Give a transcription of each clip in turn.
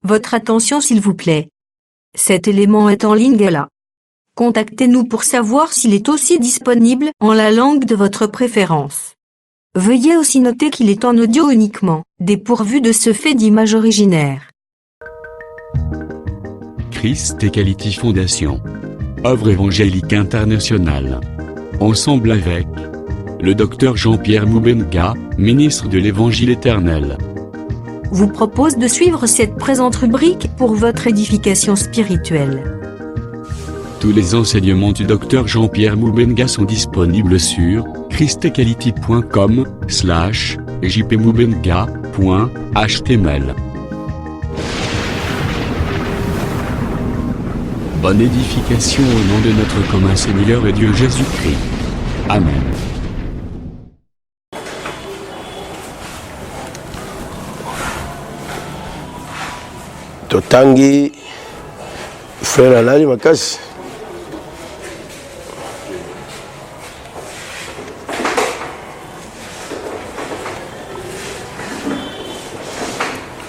Votre attention s'il vous plaît. Cet élément est en lingala. Contactez-nous pour savoir s'il est aussi disponible en la langue de votre préférence. Veuillez aussi noter qu'il est en audio uniquement, dépourvu de ce fait d'image originaire. Christ Equality Foundation. Œuvre évangélique internationale. Ensemble avec le docteur Jean-Pierre Moubenga, ministre de l'Évangile éternel, Vous propose de suivre cette présente rubrique pour votre édification spirituelle. Tous les enseignements du docteur Jean-Pierre Moubenga sont disponibles sur christequality.com/jpmoubenga.html. Bonne édification au nom de notre commun Seigneur et Dieu Jésus-Christ. Amen. Totangi frère Alali Makasi.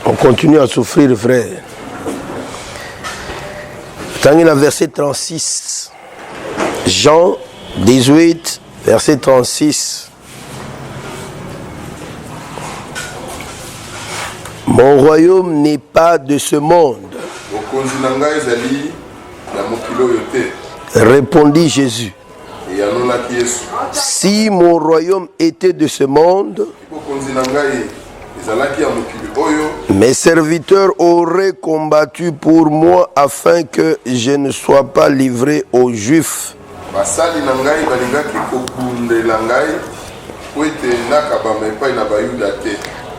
On continue à souffrir, frère. Totangi la verset 36. Jean 18, verset 36. Mon royaume n'est pas de ce monde. Répondit Jésus. Si mon royaume était de ce monde, mes serviteurs auraient combattu pour moi afin que je ne sois pas livré aux Juifs.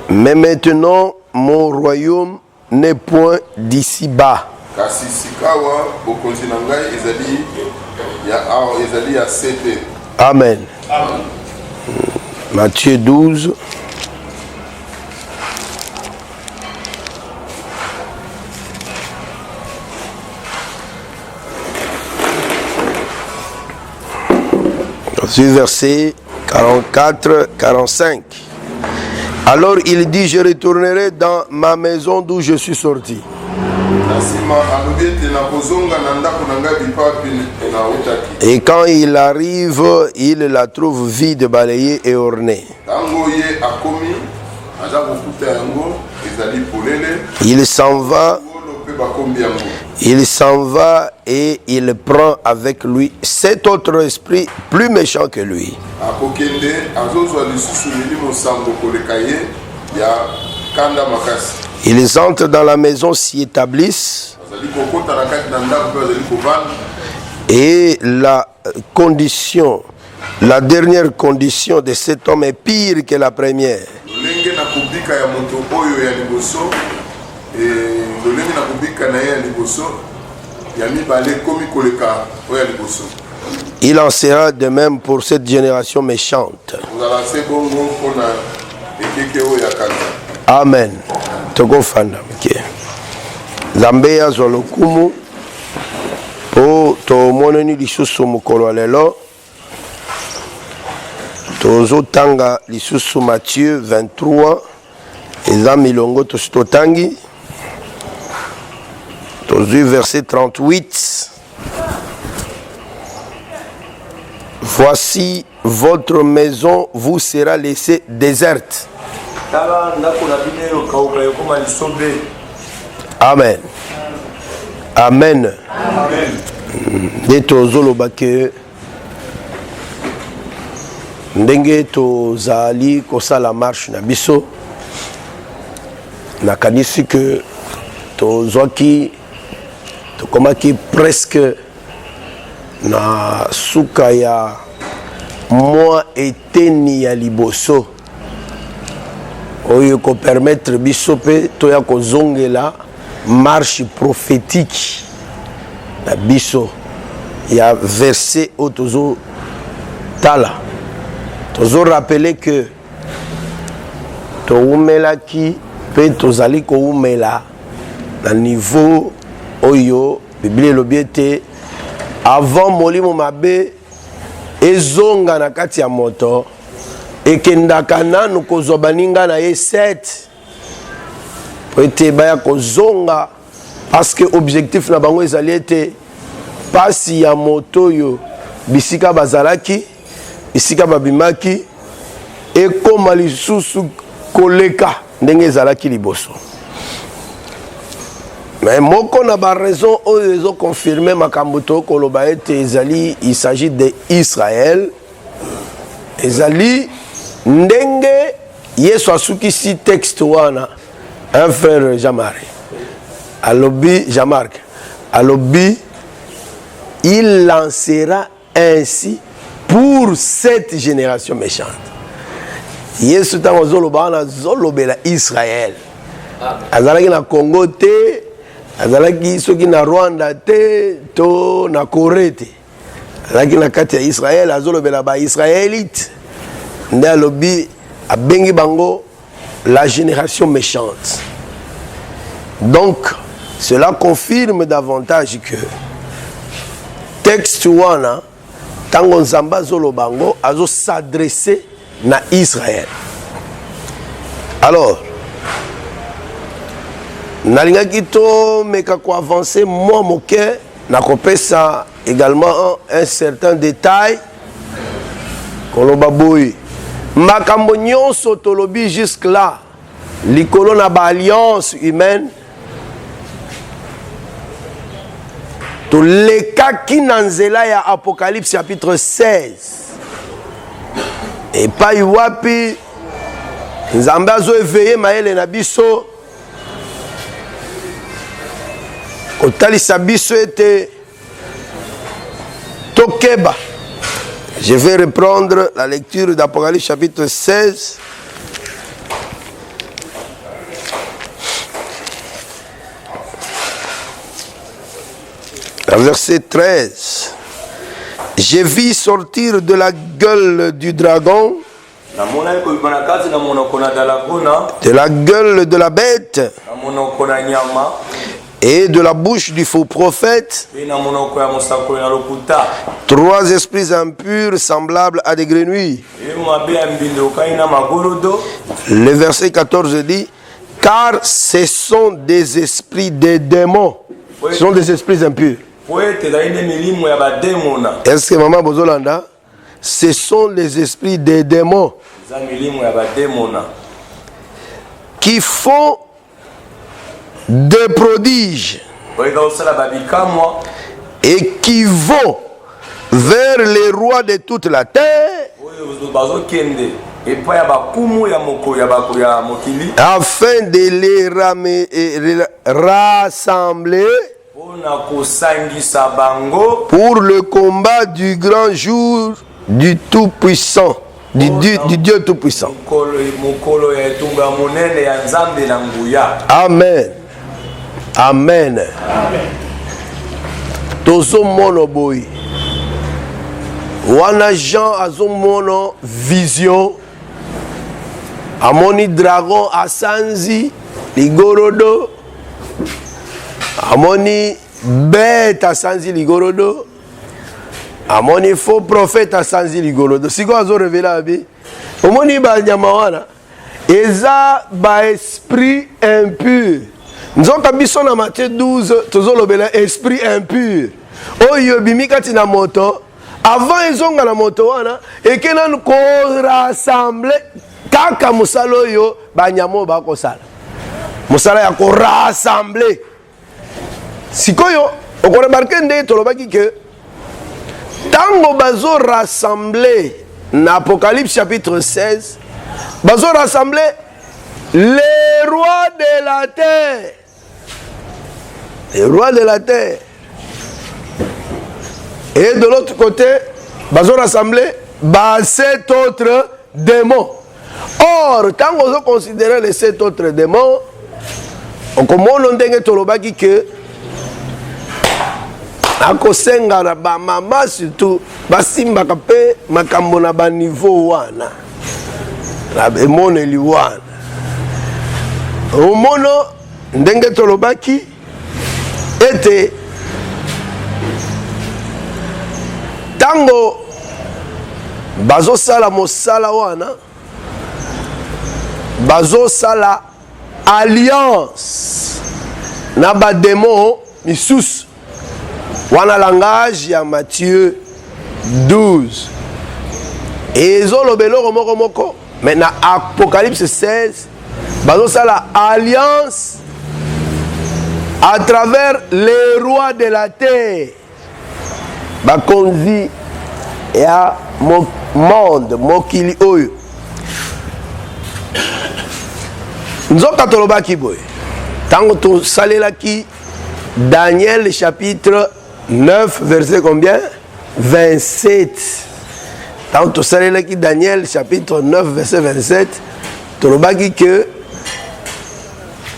Mais maintenant, mon royaume n'est point d'ici-bas. Amen. Matthieu 12. Verset 44-45. Alors il dit, je retournerai dans ma maison d'où je suis sorti. Et quand il arrive, il la trouve vide, balayée et ornée. Il s'en va. Il s'en va et il prend avec lui 7 autres esprits plus méchants que lui. Ils entrent dans la maison, s'y établissent. Et la dernière condition de cet homme est pire que la première. Il en sera de même pour cette génération méchante. Amen. Togofanda. Zambeya zolokumu po to moneni lisusu mukolo lelo. Tozo tanga lisusu Matthieu 23 eza milongo totangi. Verset 38. Voici votre maison vous sera laissée déserte. Amen. Amen. Detozolobake ndenge tozali kosala marche na biso nakanisi que tozwaki tokomaki presque na suka ya mwa eteni ya liboso oyo ko permettre biso pe toya kozongela marche prophétique na biso ya verset o tozo tala tozo rappeler que to umelaki pe tozali ko umela na niveau oyo Bible lobiete avant molimo mabe ezonga na kati ya moto ekendaka nanu kozwa baninga na ye 7 pour ete baya kozonga parce que objectif na bango ezali ete pasi ya moto yo bisika bazalaki bisika babimaki ekoma lisusu koleka ndenge ezalaki liboso. Mais moko na ba raison oyo ezo confirmer makambo to koloba ete ezali il s'agit de Israël ezali ndenge Yesu asukisi texte wana un frère Jean-Marie alobi Jean-Marc alobi il lancera ainsi pour cette génération méchante. Yesu tango zoloba na zolobela Israël azalaki na Congo te azalaki soki na Rwanda te to na Corée te azalaki na kati ya Israël azolobela ba Israélite nde alobi abengi bango la génération méchante. Donc cela confirme davantage que texte wana tango nzamba zolobango azo s'adresser na Israël. Alors nalingaki to meka ko avancer moi moke na kopesa également un certain détail koloba boy makambo nyonso tolobi jusque là likolo na ba alliance humaine to lekaki na nzela ya Apocalypse chapitre 16 et pa wapi nzambe azo éveiller maele na biso kotalisa biso ete tokeba. Je vais reprendre la lecture d'Apocalypse chapitre 16 verset 13. J'ai vu sortir de la gueule du dragon, de la gueule de la bête et de la bouche du faux prophète 3 esprits impurs semblables à des grenouilles. Le verset 14 dit, car ce sont des esprits des démons. Ce sont des esprits impurs. Est-ce que maman Bozolanda? Ce sont les esprits des démons qui font des prodiges et qui vont vers les rois de toute la terre afin de les rassembler pour le combat du grand jour du Tout-Puissant, du Dieu Tout-Puissant. Amen. Amen. Tozo mono boy. Wana Jean azo mono vision. Amoni dragon asanzi ligorodo. Amoni bête asanzi ligorodo. Amoni faux prophète asanzi ligorodo. Siko azo révélé abi. Omoni ba nyama wana. Eza ba esprit impur. Nous avons biso na Matthieu 12, tozolobela esprit impur. Oyo bimikati na moto, avant ezonga na moto wana, ekena ko rassembler kaka musalo yo banyamo ba ko sala. Musala ya ko rassembler. Sikoyo, on remarque nde tolobaki que tango bazo rassembler na Apocalypse chapitre 16, bazo rassembler les rois de la terre. Les rois de la terre. Et de l'autre côté, ils ont rassemblé 7 autres démons. Or, quand on considère les 7 autres démons, on commence à dire que akosenga na ba mama surtout basimba kape makambo na ba niveau wana. La démon eli wana. Omono ndenge tolobaki ete tango bazo sala mosala wana bazo sala alliance na ba démon misusu wana langage ya Matthieu 12 ezolobelo moko mais na Apocalypse 16 bazosala alliance à travers les rois de la terre bakonzi ya monde mokili oyo nzoka tolobaki boye tango tosalelaki Daniel chapitre 9 verset combien 27 tango tosalelaki Daniel chapitre 9 verset 27 tolobaki que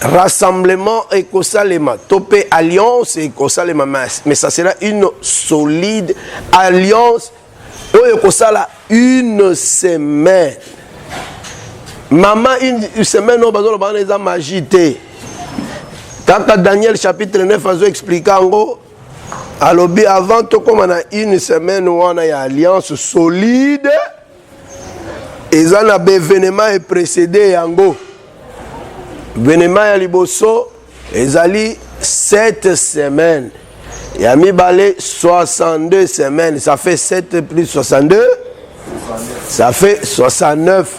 rassemblement et kosalema topé alliance et kosalema mais ça sera une solide alliance oyo kosala une semaine maman une semaine no bazolo bana eza magie te kaka Daniel chapitre 9 azo expliquer ngo alobi avant to comme na une semaine wana ya alliance solide eza na événement et précédé yango Venema ya liboso ezali 7 semaines. Ya mibale 62 semaines. Ça fait 7 plus 62. Ça fait 69.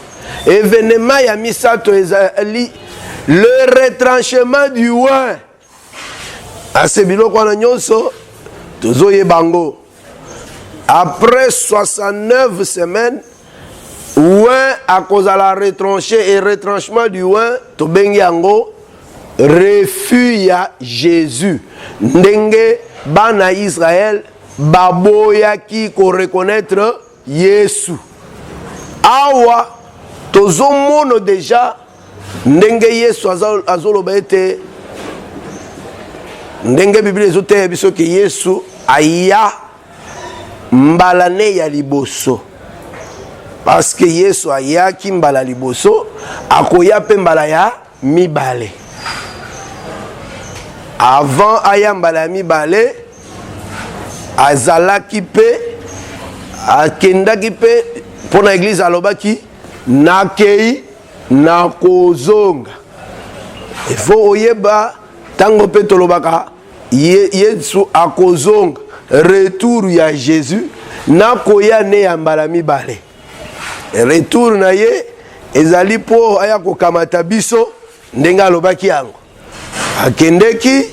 Et venema ya misato ezali le retranchement du oin. Asebilo kwa na nyonso tozoye bango. Après 69 semaines ouin à cause de la retranché et retranchement du ouin to bengi yango refus ya Jésus ndenge bana Israël baboya ki ko reconnaître Yesu awa tozo mono déjà ndenge Yesu azolo baete ndenge Bible ezote biso ke Yesu aya mbalane ya liboso. Parce que Yesu ayaki mbala liboso akoya pe mbala ya mibale. Avant aya mbala ya mibale azalaki pe akendaki pe pona église alobaki nakei nakozonga. Il faut oyeba tango pe tolobaka Yesu akozonga retour ya Jésus nakoya ne ya mbala mibale. Retour na ye ezali po aya ko kamata biso ndenga lobaki yango akendeki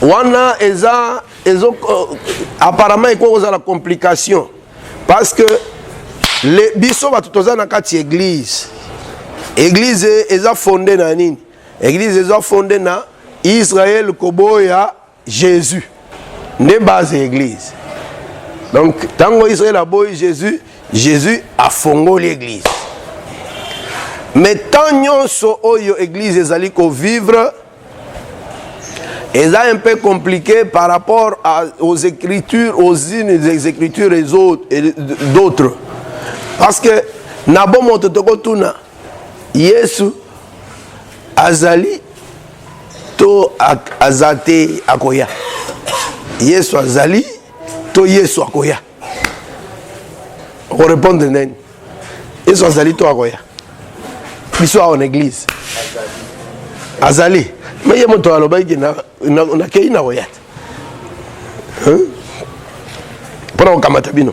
wana ezo apparemment iko za la complication parce que les biso batutoza na kati église eza fondée na nini église eza fondée na Israël koboya Jésus ne base église donc tango Israël aboyi Jésus a fondé l'église. Mais tant nyonso oyo église ezali ko vivre est un peu compliqué par rapport aux écritures, aux unes des écritures et d'autres. Parce que nabo mototoko tuna Yesu azali to azate akoya. Yesu azali to Yesu akoya. On répond de nani. Ils sont allés toi akoya. Ils sont en église. Azali. Mais il y a mon toit là-bas qui n'a qu'à na oyat. Hein? Pour kamatabi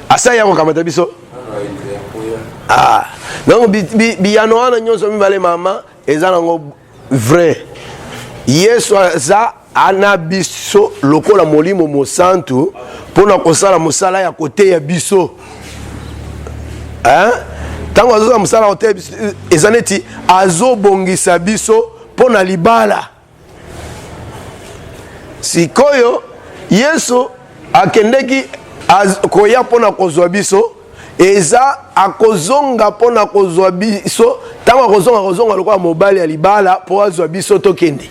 asa ya kamatabi so. Ah. Donc biyano ana nyonso mibale mama ezana ngo vrai. Yesu za ana biso lokola molimo mosantu pona kosala mosala ya kote ya biso hein tango azo mosala kote ezaneti azo bongisa biso pona libala sikoyo Yesu akendeki koya pona kozwa biso eza akozonga pona kozwa biso tango akozonga lokola mobali ya libala po azwa biso tokende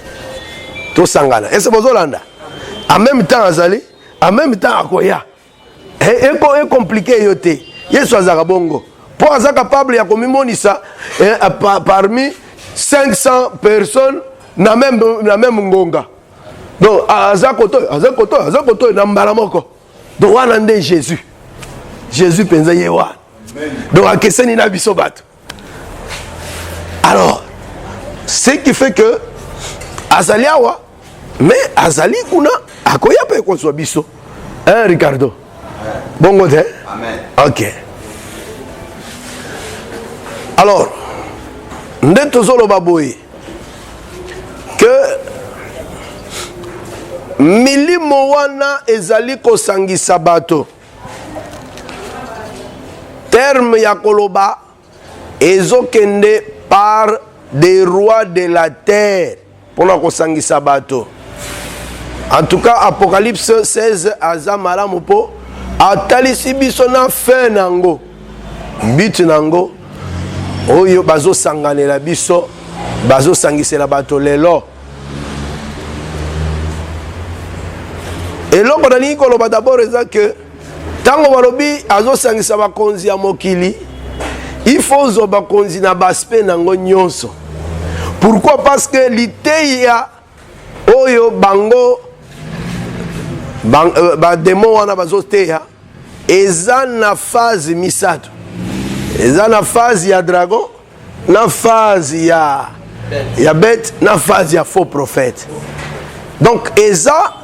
to sangana ese bozolanda en même temps azali en même temps akoya est compliqué yote Yesu azaka bongo po aza capable ya komimonisa parmi 500 personnes na même ngonga donc azakoto na mbala moko donc wana nde Jésus penza ye wana donc akeseni na biso bato alors Ce qui fait que azali awa mais azali kuna akoya pe ko so biso. Hein Ricardo? Bongo te? Amen. OK. Alors, nde tozoloba boye que milimo wana ezali kosangisa bato. Terme ya koloba ezokende par des rois de la terre pour la kosangisa bato. En tout cas, Apocalypse 16 aza malamu po atalisi biso na fin nango. But nango oyo bazo sanganela biso, bazo sangisela bato lelo. Et là, on a dit que d'abord, que tant que azo sangisa bakonzi ya mokili, il faut zo bakonzi na baspe nango nyonso. Pourquoi? Parce que l'iteya oyo bango ba démon wana bazo teya eza na phase misato. Eza na phase ya dragon, na phase ya bête, na phase ya faux prophète. Donc eza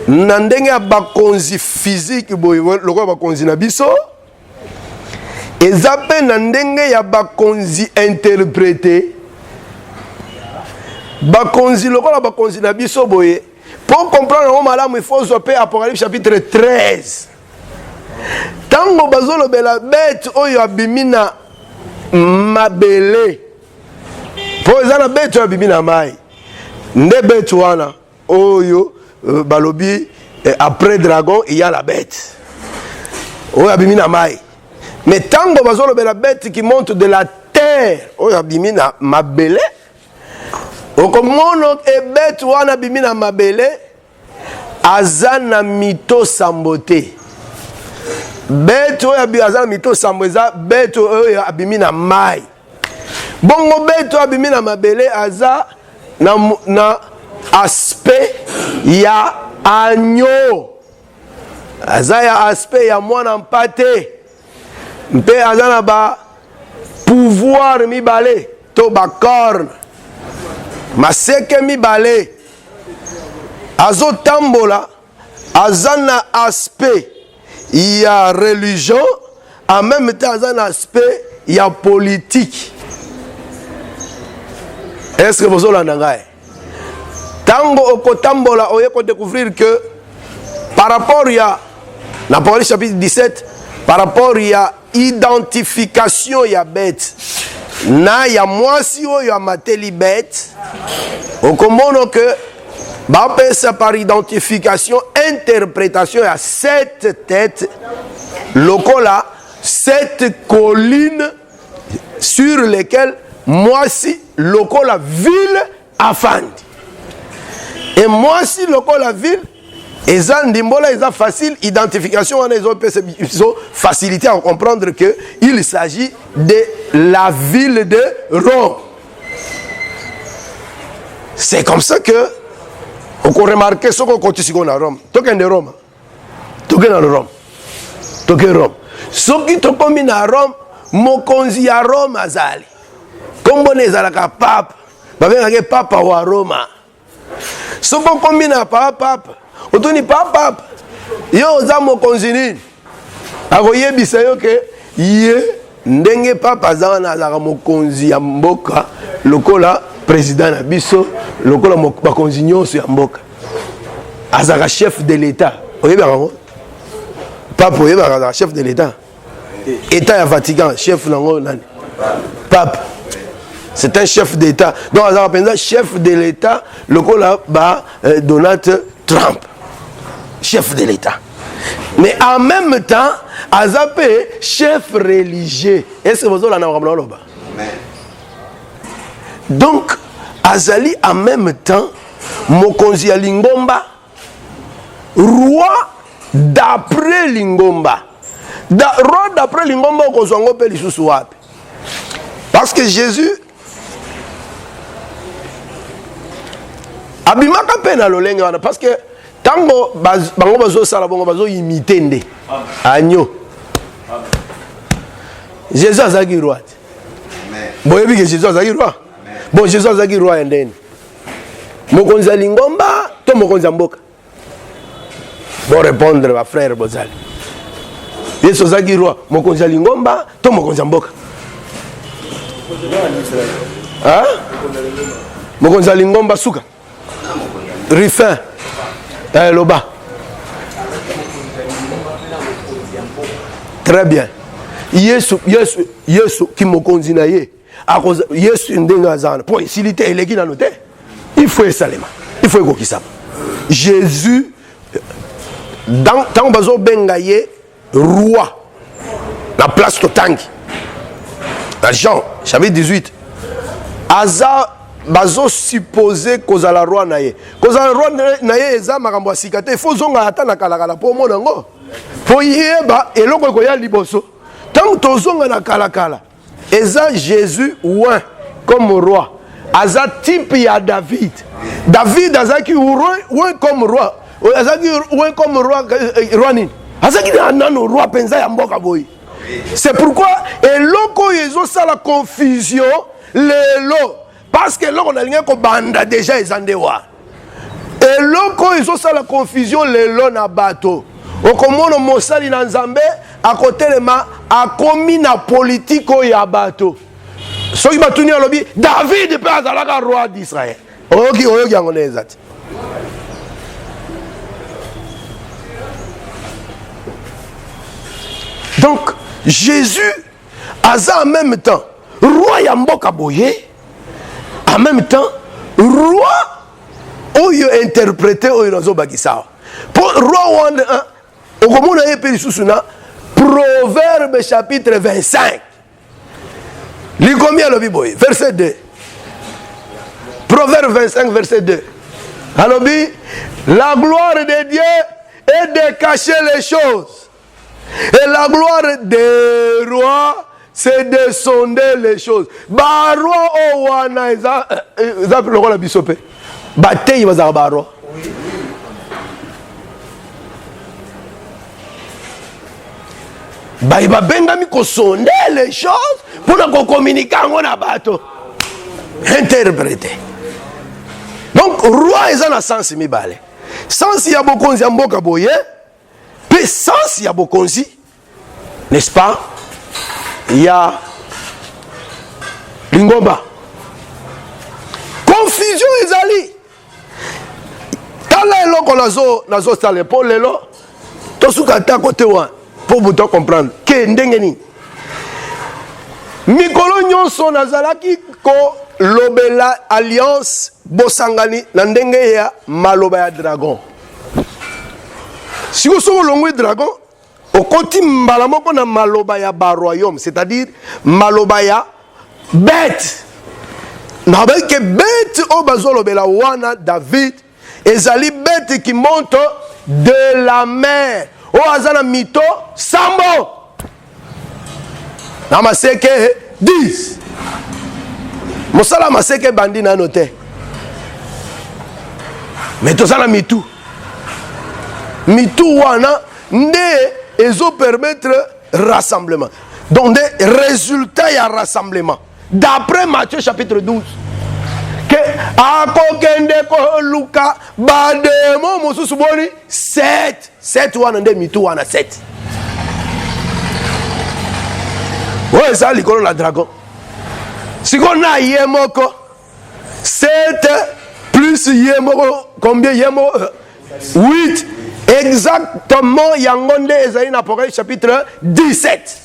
na ndenge ya bakonzi physique boye lokola bakonzi na biso eza pe na ndenge ya bakonzi interprété bakonzi lokola bakonzi na biso boye pour comprendre au malamu il faut zoper Apocalypse chapitre 13 tango bazolobela bête oyo abimina mabele po eza na bête oyo abimina mai nde bête wana oyo balobi après dragon il y a la bête oyo abimina mai mais tango bazolobela bête qui monte de la terre oyo abimina mabele okomono e bête wana abimina mabele azana mito sambote bête oyo azana mito sambo eza bête oyo abimina mai bongo bête oyo abimina mabele aza na aspect ya agneau aza ya aspect ya mwana mpate mpe aza na ba pouvoir mibale to ba corne maseke mibale azotambola aza na aspect ya religion en même temps aza na aspect ya politique. Est-ce que vous olanda ngai? Tango okotambola oye ko découvrir que par rapport à l'Apocalypse chapitre 17 par rapport à identification ya bête na ya mwasi oyo amateli bête okomono que bapesa par identification interprétation ya 7 têtes lokola 7 collines sur lesquelles mwasi lokola ville afandi. Et moi si lokola ville eza ndimbola eza facile identification wana ezo facilité à comprendre que il s'agit de la ville de Rome. C'est comme ça que on peut remarquer ce qu'on continue à Rome. Token de Rome. Token à Rome. Token Rome. Ce qui te combine à Rome, mokonzi à Rome azali. Comme on est à la pape, babengaka papa wa Roma. Ce qu'on combine à pape, otoni pape, yo oza mokonzi nini? Akoyebisa yo ke ye ndenge papa azana azaka mokonzi ya mboka lokola président na biso lokola bakonzi nyonso ya mboka azaka chef de l'état oyebaka ngo pape oyebaka azaka chef de l'état état ya Vatican chef nango nani pape c'est un chef d'état donc azaka penza chef de l'état lokola ba Donald Trump chef de l'état mais en même temps azapé chef religieux. Est-ce que vous avez la donc azali en même temps mokonzi ya Lingomba roi d'après Lingomba roi d'après Lingomba okozwango pe lisusu wapi parce que Jésus abimaka pe na lolenge wana parce que tango bango bazo sala bango bazo imiter nde agneau Jésus azaki roi boyebi que Jésus azaki roi Bon, Jésus azaki roi ndeni. Mokonzi lingomba to mokonzi mboka. Bon répondre ma frère Bozali. Yesu azaki roi mokonzi lingomba to mokonzi mboka. Hein? Mokonzi lingomba suka. Rifin. Loba. Très bien. Yesu qui mokonzi na ye. Yesu ndenga zana. Pour faciliter eleki na note. Il faut esalema. Il faut ekokisama. Jésus dans tant bazo bengaye roi. La place totangi. Dans Jean chapitre 18. Aza bazo supposé kozala roi na ye. Kozala roi na ye eza makambo asikate. Il faut zonga ata na kalakala po mona ngo. Po yeba eloko ko ya liboso. Tant tozonga na kalakala. Eza Jésus ouin comme roi. Aza type ya David. David azaki ouin comme roi. Azaki ouin comme roi nini. Azaki nano roi penza ya mboka boy. C'est pourquoi eloko yezo sa la confusion lelo parce que loko na linga ko banda déjà ezandewa. Eloko yezo sa la confusion lelo na bato. Okomono mosali na Nzambe à côté de ma akomi na politiko ya bato. Soki batuni alobi David pe azalaka roi d'Israël. Oyoki yango nezati. Donc Jésus aza en même temps roi ya mboka boye, en même temps roi oyo interprété oyo nazo bakisa. Pour roi wande okomona yepe lisusu Proverbe chapitre 25. Lis combien le Bible? Verset 2. Proverbe 25, verset 2. Alobi, la gloire de Dieu est de cacher les choses. Et la gloire des rois, c'est de sonder les choses. Ba roi o wana eza le roi la bisope. Batei bazaka ba roi. Ba iba bengami ko sonder les choses pour qu'on communique en na bato. Interpréter. Donc roi eza na sens mibale. Sens ya bokonzi ya mboka boye, pe sens ya bokonzi, n'est-ce pas? Ya lingomba. Confusion ezali. Tala eloko nazo sale pour lelo. Tosuka ta côté wa. Pour vous comprendre que ndengeni mikolo nyonso nazalaki ko lobela alliance bosangani na ndenge ya maloba ya dragon. Si vous so longwe dragon okoti mbala moko na maloba ya ba royaume, c'est-à-dire maloba ya bête. Na ba ke bête o bazo lobela wana David ezali bête qui monte de la mer. O azana mito sambo na maseke 10 mosala maseke bandi na note mais tozana mitu wana nde ezo permettre rassemblement, donc des résultats ya rassemblement d'après Matthieu chapitre 12 que akokende ko luka bademo mosusu boni 7 wana nde mitu wana 7. Ouais, ça likolo la dragon. Si on a yemoko 7 plus yemoko combien yemoko 8 exactement yangonde ezali na Apocalypse chapitre 17.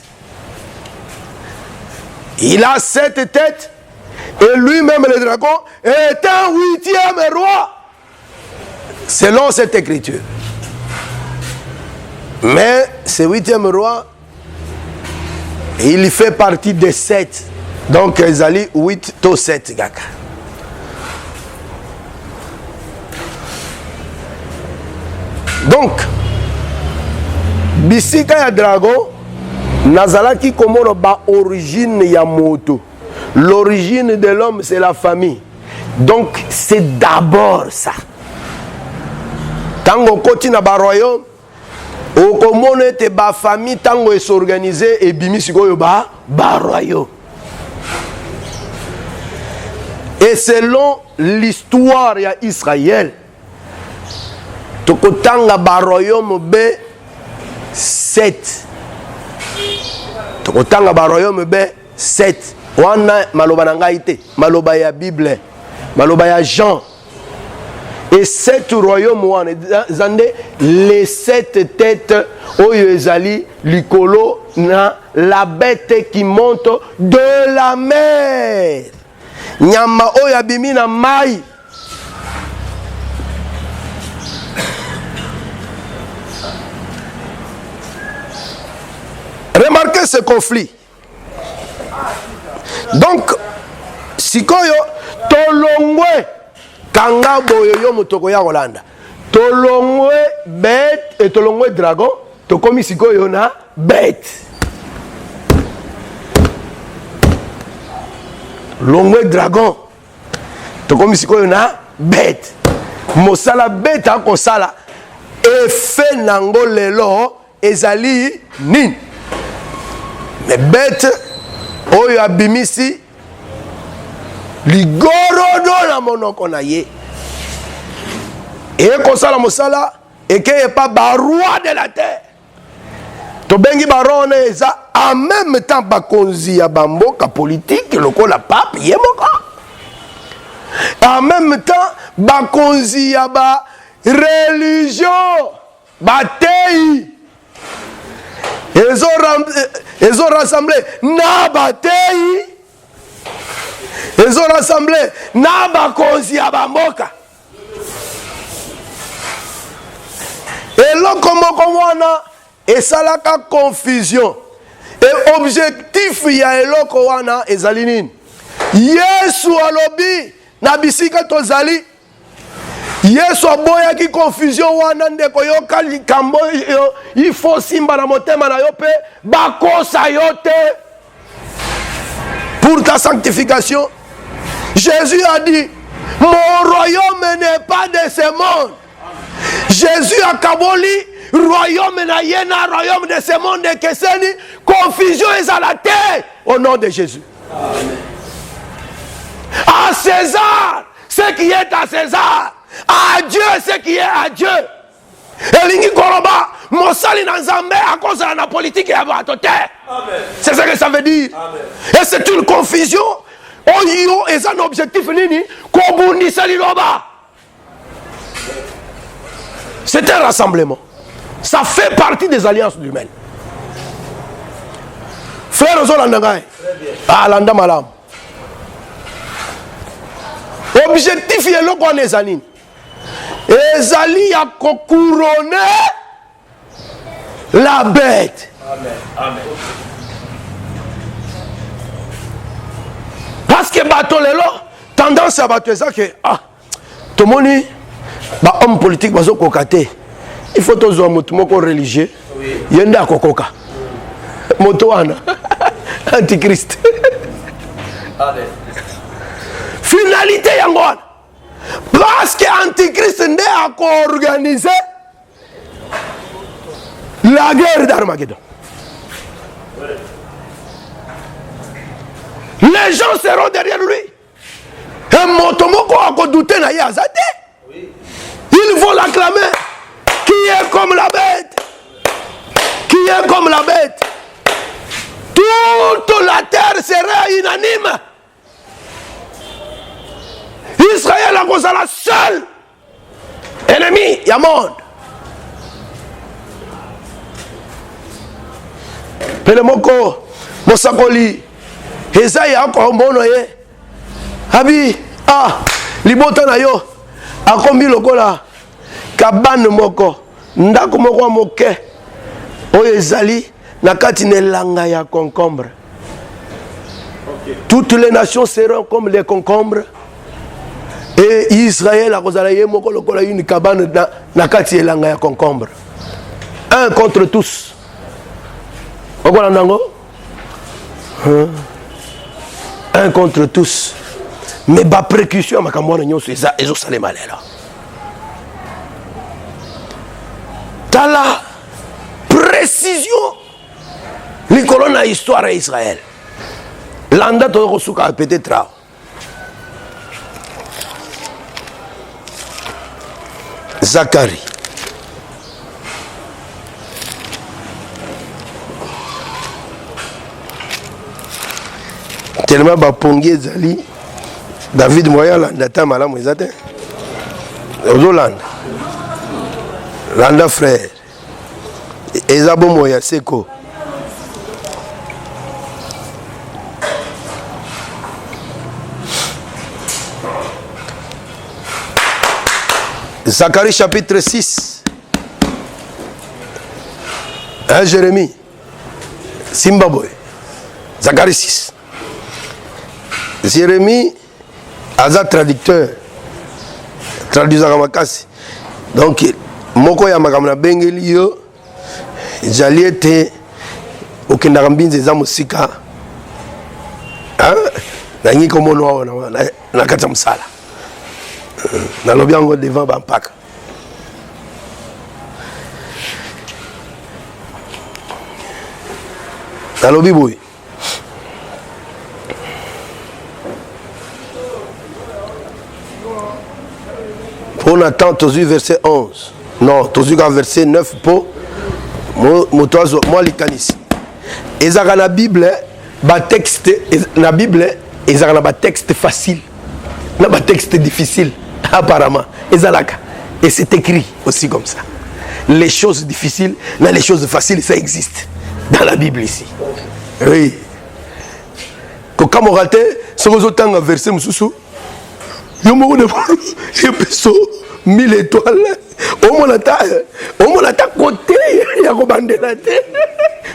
Il a 7 têtes. Et lui-même, le dragon, est un 8e roi. Selon cette écriture. Mais ce 8e roi, il fait partie des 7. Donc, ils allaient 8 to 7 gaka. Donc, bisika ya dragon, nazalaki komono ba origine ya moto. L'origine de l'homme, c'est la famille. Donc, c'est d'abord ça. Tango koti na ba royaume, okomone te ba famille tango est organisé et bimi sikoyo ba royaume. Et selon l'histoire ya Israël, tokotanga ba royaume B 7. Tokotanga ba royaume B 7. Wana maloba na ngai te, maloba ya Bible, maloba ya Jean. Et 7 royaumes wana zande les 7 têtes oyo ezali likolo na la bête qui monte de la mer. Nyama oyo abimi na mai. Remarquez ce conflit. Donc, sikoyo tolongwe kanga boyo yo mutoko ya Holanda. Tolongwe bête et tolongwe dragon. Tokomi sikoyo na bête. Longwe dragon. Tokomi sikoyo na bête. Mosala bête ako sala. Effet nango lelo ezali nini. Mais bête oyo abimisi ligorodo na monoko na ye. Et kosala mosala ekeye pa ba roi de la terre. To bengi baron eza en même temps bakonzi ya bamboka politique lokola pape yemoka. En même temps bakonzi ya ba religion batei. Ils ont rassemblé Nabatei. Ils ont rassemblé Nabakonzi Abamoka. Et là, comme wana, et ça la confusion. Et objectif ya eloko wana ezalinin. Yesu alobi nabisika tozali. Yesu aboya ki confusion wana ndeko yo kali kambo il faut simba na motema na yo pe bakosa yote pour ta sanctification. Jésus a dit mon royaume n'est pas de ce monde. Jésus a kaboli royaume na yena royaume de ce monde que c'est confusion est à la terre au nom de Jésus. Amen. À César ce qui est à César. À Dieu ce qui est à Dieu. Elingi koroba mosali na nzambe à cause de la politique ya bato te. C'est ça que ça veut dire. Amen. Et c'est une confusion. Oyo est un objectif nini kobundisa liloba. C'est un rassemblement. Ça fait partie des alliances humaines. Frère Ozolandangai. Ah landa malam. Objectif est le qu'on est anine. Ezali a couronné la bête. Amen. Amen. Parce que bateau lelo tendance à battre ça que tout le monde ba homme politique bazo kokate. Il faut tous hommes moko religieux. Yenda kokoka. Moto wana antichrist. Amen. Finalité yango. Parce que l'Antichrist a organisé la guerre d'Armageddon. Les gens seront derrière lui. Et Motomoko a douté na yazate. Ils vont l'acclamer. Qui est comme la bête? Qui est comme la bête? Toute la terre sera unanime. Israël a causé la seule ennemi, il y a monde. Pelemoko, Mosakoli, Esaïe encore monoye. Abi, libota na yo, akombi lokola, kabane moko, ndako moko moke, oyo ezali, nakati nelanga ya concombre. Toutes les nations seront comme les concombres. Et Israël a causé moko lokola une cabane nakati elanga ya concombre. Un contre tous. Okola nango? Un contre tous. Mais ba précaution makambo na nyonso ezo salema lelo. Tala précision likolo na histoire ya Israël. Landa to kosuka peut-être. Zacharie. Tellement bapongi ezali David moya landa ta malamu ezate ozolanda landa frère ezabo moya seko Zacharie chapitre 6 Jérémie Zimbabwe Zacharie 6 Jérémie aza traducteur traduisaka makasi donc moko ya makambo na bengeli yo ezali ete okendaka mbinzi eza mosika nangi komona awa na kati ya mosala nalobi yango devant bampaka nalobi boye on attend toujours verset 11 non toujours verset 9 pour moi likanisi ezaka na bible ba texte na bible ezaka na ba texte facile na ba texte difficile apparemment ezalaka et c'est écrit aussi comme ça les choses difficiles na les choses faciles ça existe dans la bible ici oui ko kamorate sokozo tanga verset mususu yo moko de yepeso 1000 étoiles au moins ta côté ya ko bandela te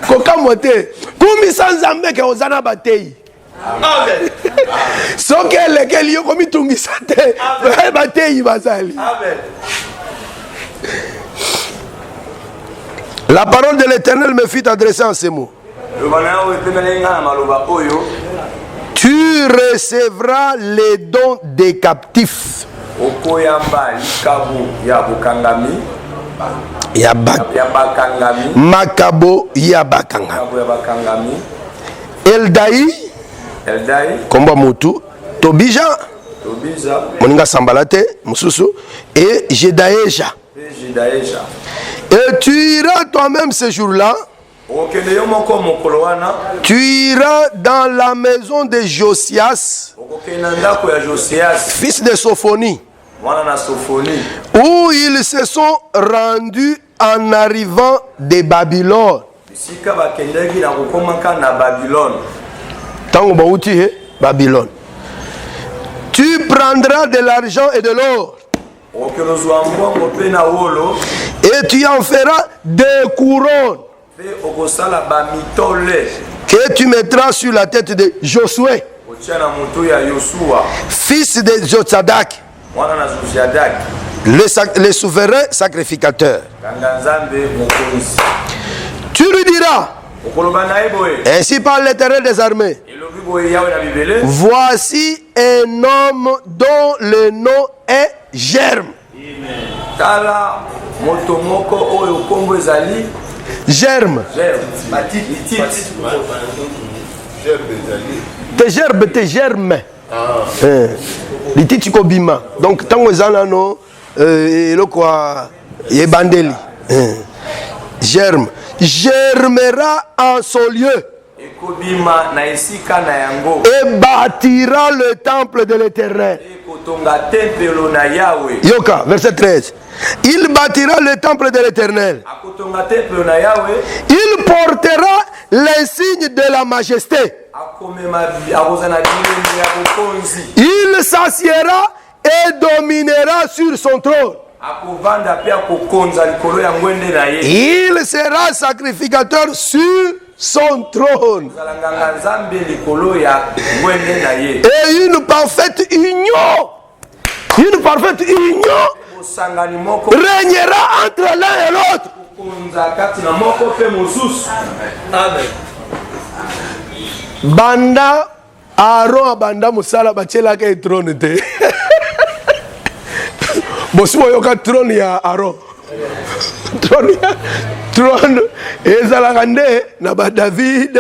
ko kamote kumi sanzambe ke ozana batei amen soki elekeli yo komitungisa te batei bazali amen. La parole de l'Éternel me fit adresser en ces mots. Tu recevras les dons des captifs. Makabo Yabakangami. Eldaï. Komba Moutou. Tobija. Moninga Sambalate. Mususu. Et Jedaéja. Et tu iras toi-même ce jour-là. Tu iras dans la maison de Josias, fils de Sophonie, où ils se sont rendus en arrivant de Babylone. Babylone. Tu prendras de l'argent et de l'or. Et tu en feras des couronnes que tu mettras sur la tête de Josué, fils de Josadak, le souverain sacrificateur. Tu lui diras, ainsi parle l'Éternel des armées, voici un homme dont le nom est Germe. Germe. Te germe. Lititi kobima. Donc tango ezana no elokwa yebandeli. Germe. Germera en son lieu. Et bâtira le temple de l'Éternel. Yoka, verset 13. Il bâtira le temple de l'Éternel. Il portera l'insigne de la majesté. Il s'assiera et dominera sur son trône. Il sera sacrificateur sur son trône. Et une parfaite union régnera entre l'un et l'autre. Banda Aaron banda musala bachela ke trône te. Bosimo yoka trône ya Aaron. Trône ezala nde na ba David,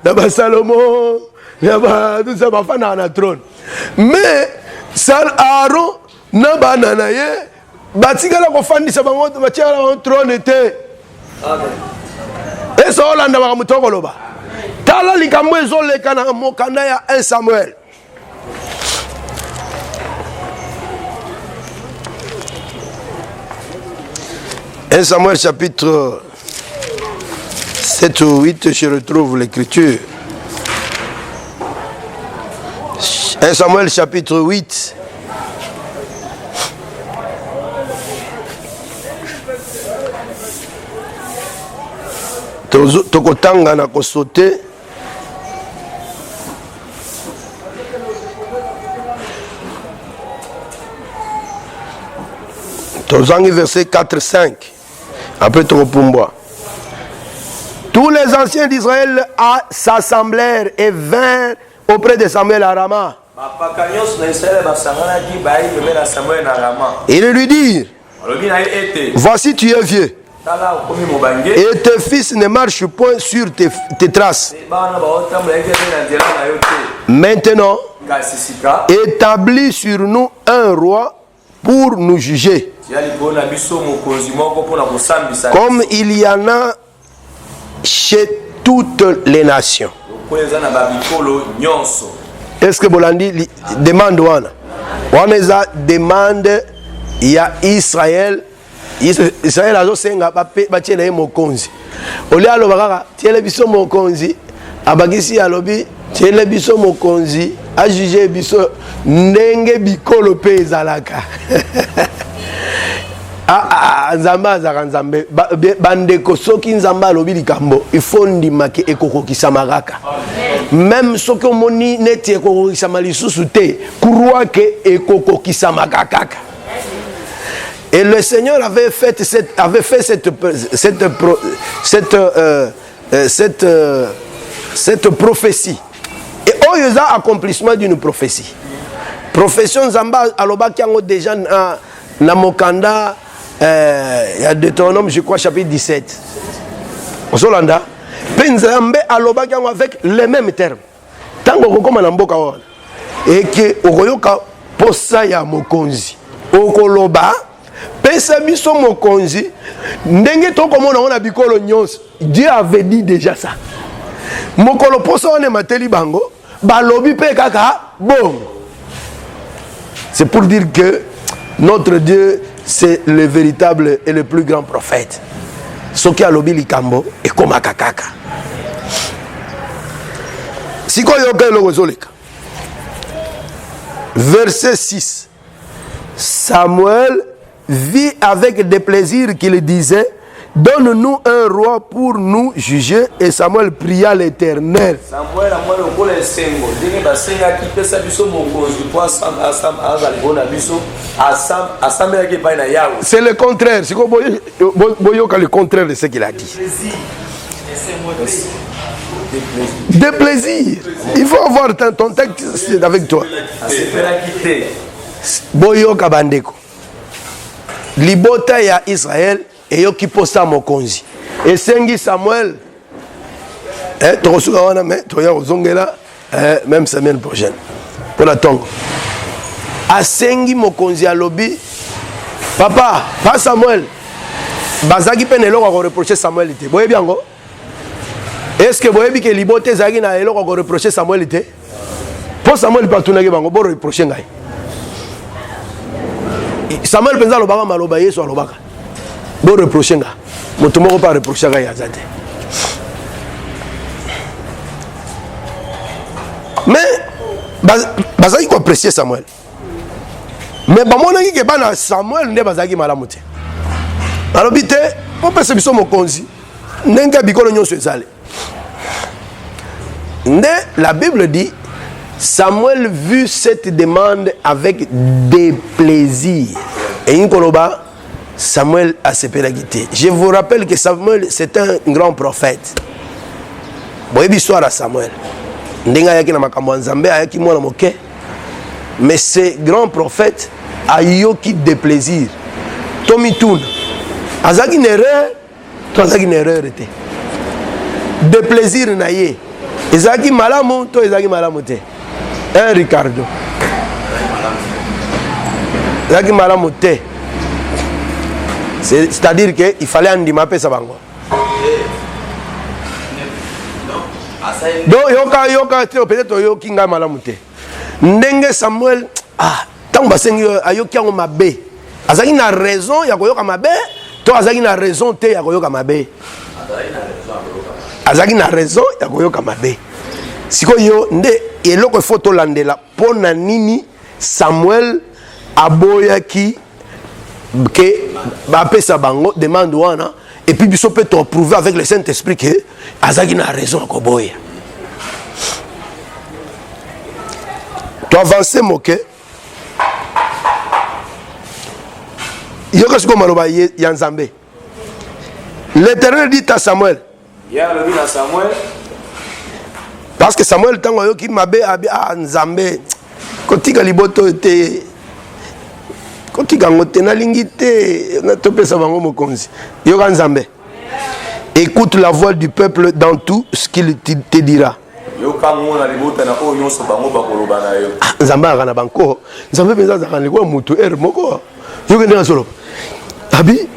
na ba Salomon, na ba tout ça ba fana na trône. Mais Aaron na banana ye batikala kofandisa bango batiala bango trône te. Et ça olanda makambo tokoloba. Tala likambo ezoleka na mokanda ya 1 Samuel. Un Samuel chapitre 7 ou 8, je retrouve l'écriture. 1 Samuel chapitre 8. Tokotanga na kosote. Tozangi verset 4-5. Après Tokopumboa. Tous les anciens d'Israël s'assemblèrent et vinrent auprès de Samuel à Rama. Ils lui dirent, voici tu es vieux, et tes fils ne marchent point sur tes traces. Maintenant, établis sur nous un roi pour nous juger, comme il y en a chez toutes les nations. Est-ce que Bolandi demande wana eza demande ya Israël azo senga batiela ye mokonzi oli aloba kaka tiele biso mokonzi abakisi alobi tiele biso mokonzi ajuge biso ndenge bikolo pe ezalaka. Nzambe azaka nzambe bandeko soki nzambe alobi likambo ifo ndimake ekokokisama kaka. Même soki omoni neti ekokokisama lisusu te kurwa ke ekokokisama kaka. Et le Seigneur avait fait cette prophétie. Et oyo eza accomplissement d'une prophétie. Profession nzambe alobaki yango déjà na mokanda il y a Deutéronome, je crois, chapitre 17. Osolanda, Penzambe alobaki avec les mêmes termes. Tango kokoma na mboka wana. Et que okoyoka posa ya mokonzi. Okoloba pesa biso mokonzi ndenge tokomona ona bikolo nyonso. Dieu avait dit déjà ça. Mokolo posa wana mateli bango, balobi pe kaka bon. C'est pour dire que notre Dieu, c'est le véritable et le plus grand prophète. Soki alobi likambo et koma kakaka. Siko yoka logozoleka. Verset 6. Samuel vit avec des plaisirs qu'il disait, donne-nous un roi pour nous juger. Et Samuel pria l'Éternel. C'est le contraire. C'est le contraire de ce qu'il a dit. Des plaisirs. Il faut avoir ton texte avec toi. Boyoka bandeko. Libota ya Israël. Et yo qui posta mokonzi. Et sengi Samuel. Tokosuka wana mais toya ozongela même semaine prochaine. Pour la tongo. Asengi mokonzi alobi. Papa, pas Samuel. Bazaki penelo ko reprocher Samuel ite. Boye biango. Est-ce que boye bi ke libote zaki na elo ko reprocher Samuel ite? Pour Samuel patuna ke bango bo reprocher ngai. Samuel penza lo baka maloba Yesu alobaka. Bon reprocher nga. Moto moko pas reprocher nga ya zate. Mais bazaki ko apprécier Samuel. Mais bamonaki ke bana Samuel nde bazaki malamu te. Alobi te, on peut se biso mokonzi. Ndenge bikolo nyonso ezale. La Bible dit Samuel vu cette demande avec des plaisirs. Et Nkoloba Samuel a ses pédagogies. Je vous rappelle que Samuel, c'est un grand prophète. Boye l'histoire à Samuel. Ndenga yaki na makambo nzambe ayaki mwana moke. Mais ce grand prophète a yoki des plaisirs. Tomi Tuna. Azaki une erreur, toi azaki une erreur était. Des plaisirs na ye. Ezaki malamu, toi ezaki malamu te. Un Ricardo. Ezaki malamu te. C'est-à-dire qu'il fallait andima pe sabango. Donc yoka peut-être yoki nga malamu te. Ndenge Samuel tant basengi ayoki yango mabe. Azaki na raison ya koyoka mabe, to azaki na raison te ya koyoka mabe. Azaki na raison ya koyoka mabe. Sikoyo nde eloko foto landela pona nini Samuel aboyaki que bapesa bango demande wana et puis biso peut te prouver avec le Saint-Esprit que azaki na raison ko boya. Tu avancer moke. Yoka siko maloba ya Nzambe. L'Éternel dit à Samuel. Ya lobi na Samuel. Parce que Samuel tango yoki mabe Nzambe. Kotika liboto te. Kotika ngote na lingite na topesa bango mokonzi. Yoka Nzambe. Écoute la voix du peuple dans tout ce qu'il te dira. Yoka ngona libota na o nyonso bango bakoloba na yo. Nzambe akana banko. Nzambe penza zakana kwa mutu moko. Yoka ndena solo. Abi,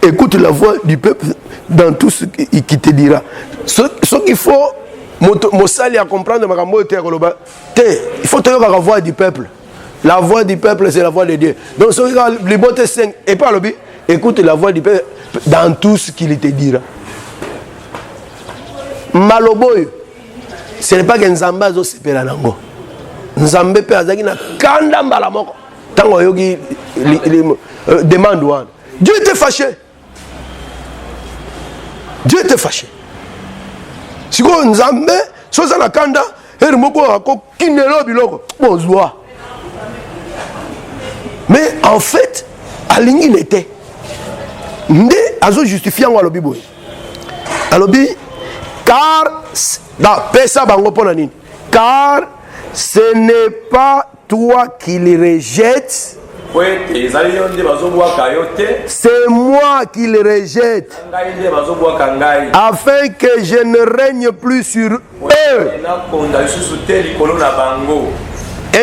écoute la voix du peuple dans tout ce qui te dira. Ce qu'il faut, Mossali à comprendre, il faut tenir la voix du peuple. La voix du peuple, c'est la voix de Dieu. Donc, ce les bottes 5, et pas lobby, écoute la voix du peuple dans tout ce qu'il te dira. Maloboy, ce n'est pas que Nzamba zo sepela nango. Nzambe pe azaki na kanda mbala moko. Tango yogi demande one. Dieu était fâché. Dieu était fâché. Si vous Nzambe, so za na kanda, her moko ako kinelo biloko. Bonjour. Mais en fait, alingi l'était. Nde azo justifier ngo alobi boy. Alobi car da pesa bango pona nini? Car ce n'est pas toi qui les rejettes. C'est moi qui les rejette afin que je ne règne plus sur eux.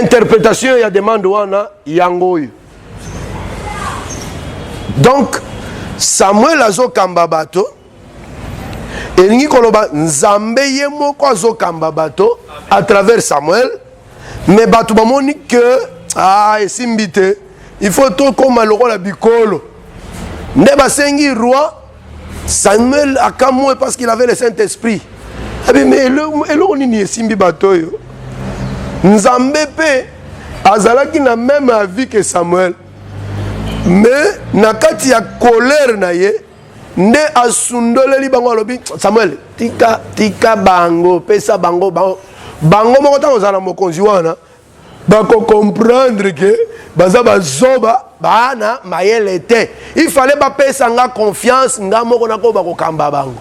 Interprétation ya demande wana yango. Donc Samuel azo kamba bato elingi koloba Nzambe ye moko azo kamba bato à travers Samuel, mais bato bamoni que esimbite. Il faut tout comme le bicolo. Neba sengi roi Samuel a kamoué parce qu'il avait le Saint-Esprit. Mais elo nini esimbi batoyo. Nzambe pe azalaki na même avis que Samuel. Mais nakati ya colère na ye nde asundoleli bango lobi Samuel tika bango pesa bango moko tango zala mokonzi wana. Bako comprendre que baza bazoba bana mayele te. Il fallait ba pesa nga confiance nga moko nako bako kamba bango.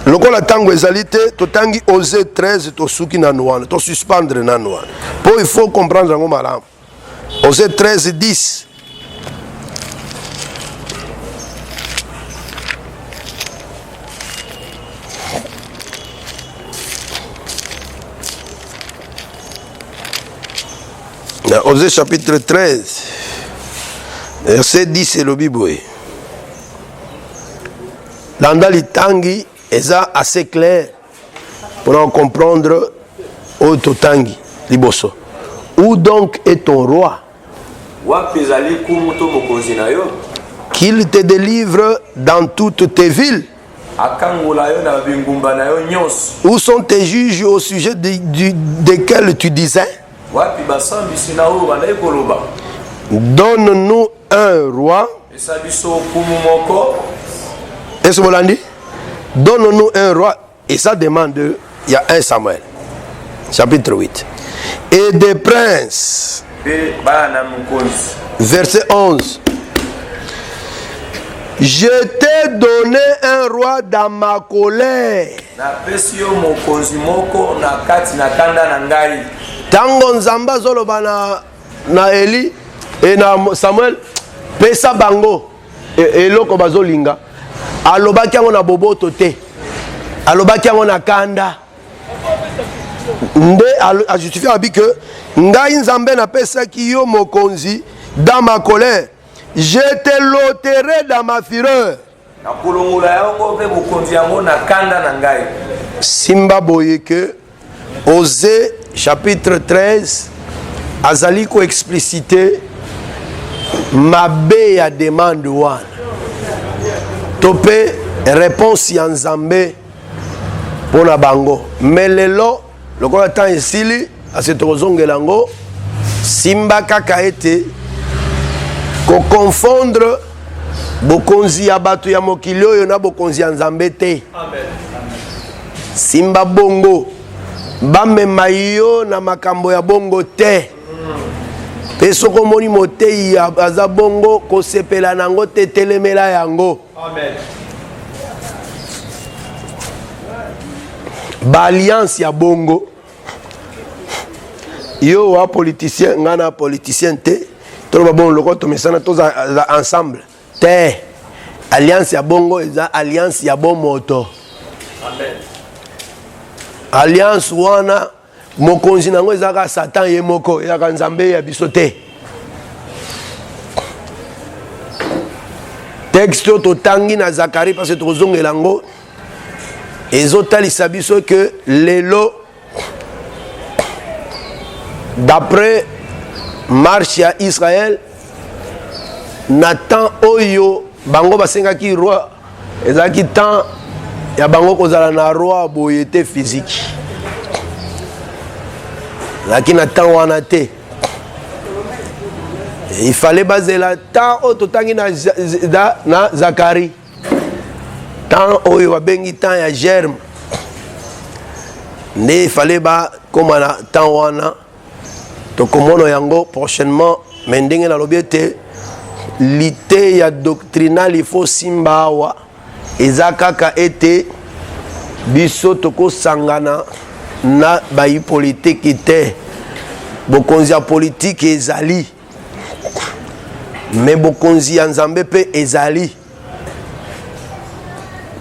Lokola tango ezalité to tangi Osée 13 to suki na noana to suspendre na noana. Pour il faut comprendre ngo malamu. Osée 13 10. Osée chapitre 13, verset 10, c'est le Bible. L'andali tangi est assez clair pour en comprendre autre tangi, liboso. Où donc est ton roi? Qu'il te délivre dans toutes tes villes. Où sont tes juges au sujet desquels tu disais? Donne-nous un roi. Est-ce que vous l'avez dit? Donne-nous un roi. Et ça demande, il y a 1 Samuel, chapitre 8. Et des princes. Verset 11. Je t'ai donné un roi dans ma colère. Tango Nzamba zoloba na Eli et na Samuel pesa bango eloko bazolinga alobaki yango na boboto te alobaki yango na kanda nde a justifié abi que ngai Nzambe na pesa ki yo mokonzi dans ma colère. Je te l'ôterai dans ma fureur. Simba Boyeke, Osée chapitre 13, azali ko explicité mabe ya demande wana. Topé réponse ya Nzambe pour la bango. Mais lelo, le quoi temps esili à cette rozongelango, Simba kaka ete ko confondre bokonzi ya bato ya mokili oyo na bokonzi ya Nzambe te. Amen. Simba bongo bamema yo na makambo ya bongo te. Pe soko moni motei ya aza bongo kosepela nango te telemela yango. Amen. Ba alliance ya bongo yo wa politicien ngana politicien te. Tout le monde le mesana tous ensemble. Te alliance ya bongo eza alliance ya bon moto. Amen. Alliance wana mokonzi nango ezaka Satan ye moko ezaka Nzambe ya biso te. Texte totangi na Zacharie parce que tozongela ngo ezotalisa biso que lelo d'après marche ya Israël Nathan oyo bango basengaki roi ezaki temps ya bango kozala na roi boyete physique lakini Nathan wana te il fallait baser la temps au totangi na Zacharie temps oyo babengi temps ya germe ne il fallait ba comme na temps wana to komono yango prochainement mais ndenge na lobiete l'ité ya doctrinal il faut simba wa ezakaka ete biso toko sangana na bayi politique te bokonzi ya politique ezali mais bokonzi ya Nzambe pe ezali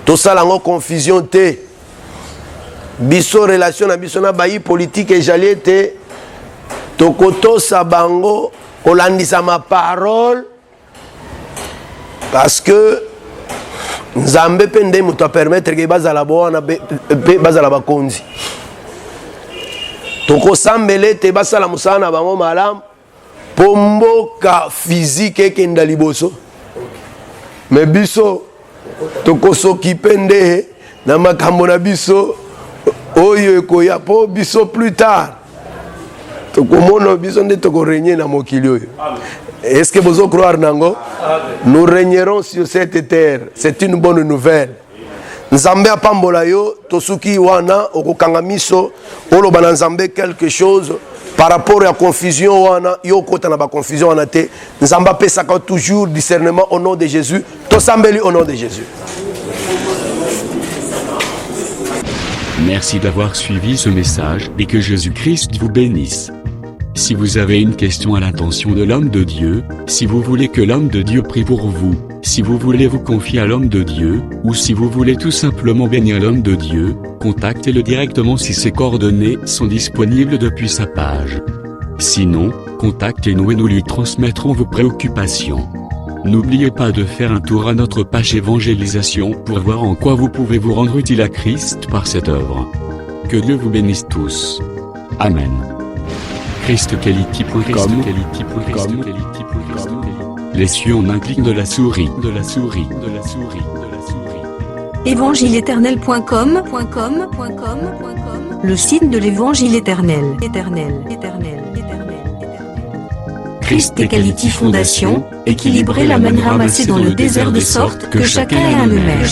to salango confusion te biso relation na biso na bayi politique ezali te tokoto sabango kolandisa ma parole parce que Nzambe pe nde muto permettre ke bazala bona pe bazala bakonzi toko sambele te basala musana bango malam pomboka physique kenda liboso mais biso toko s'occuper nde na makambo na biso oyo ekoya po biso plus tard tokomono biso nde toko régner na mokili oyo. Est-ce que vous croire nango? Nous régnerons sur cette terre. C'est une bonne nouvelle. Nzambe apambola yo tosuki wana okokanga miso oloba na Nzambe quelque chose par rapport à confusion wana yo kota na ba confusion wana te. Nzamba pesaka toujours discernement au nom de Jésus. Tosambeli au nom de Jésus. Merci d'avoir suivi ce message et que Jésus-Christ vous bénisse. Si vous avez une question à l'intention de l'homme de Dieu, si vous voulez que l'homme de Dieu prie pour vous, si vous voulez vous confier à l'homme de Dieu, ou si vous voulez tout simplement bénir l'homme de Dieu, contactez-le directement si ses coordonnées sont disponibles depuis sa page. Sinon, contactez-nous et nous lui transmettrons vos préoccupations. N'oubliez pas de faire un tour à notre page évangélisation pour voir en quoi vous pouvez vous rendre utile à Christ par cette œuvre. Que Dieu vous bénisse tous. Amen. ChristQuality.com. Les cieux en un clic de la souris. Évangile-éternel.com, le site de l'évangile éternel. ChristQuality Fondation, équilibrer la manne ramassée dans le désert de sorte que chacun ait un maire.